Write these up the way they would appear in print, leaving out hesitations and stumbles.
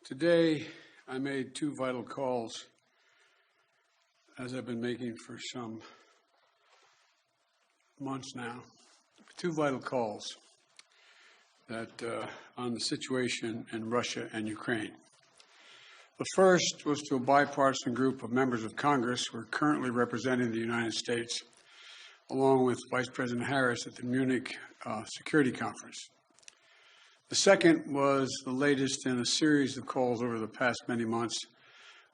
Today, I made two vital calls, as I've been making for some months now. Two vital calls that on the situation in Russia and Ukraine. The first was to a bipartisan group of members of Congress who are currently representing the United States, along with Vice President Harris at the Munich Security Conference. The second was the latest in a series of calls over the past many months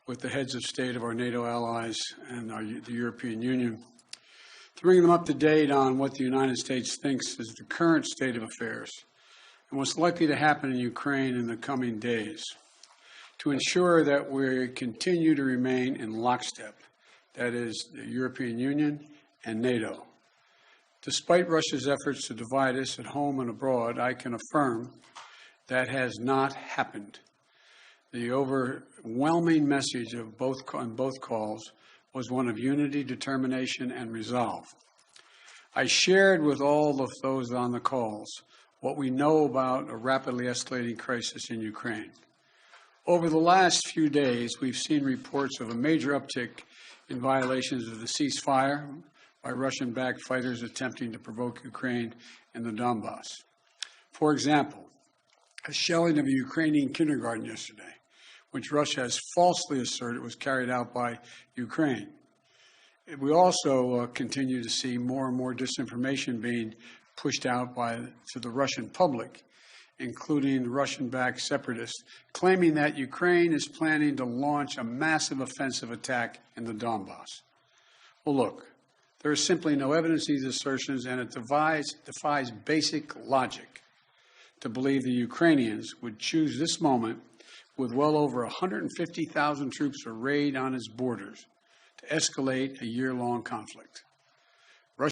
with the heads of state of our NATO allies and the European Union, to bring them up to date on what the United States thinks is the current state of affairs and what's likely to happen in Ukraine in the coming days, to ensure that we continue to remain in lockstep, that is, the European Union and NATO. Despite Russia's efforts to divide us at home and abroad, I can affirm that has not happened. The overwhelming message of on both calls was one of unity, determination, and resolve. I shared with all of those on the calls what we know about a rapidly escalating crisis in Ukraine. Over the last few days, we've seen reports of a major uptick in violations of the ceasefire by Russian-backed fighters attempting to provoke Ukraine in the Donbass. For example, a shelling of a Ukrainian kindergarten yesterday, which Russia has falsely asserted was carried out by Ukraine. We also continue to see more and more disinformation being pushed out to the Russian public, including Russian-backed separatists, claiming that Ukraine is planning to launch a massive offensive attack in the Donbass. Well, look, there is simply no evidence of these assertions, and it defies basic logic to believe the Ukrainians would choose this moment with well over 150,000 troops arrayed on its borders to escalate a year-long conflict.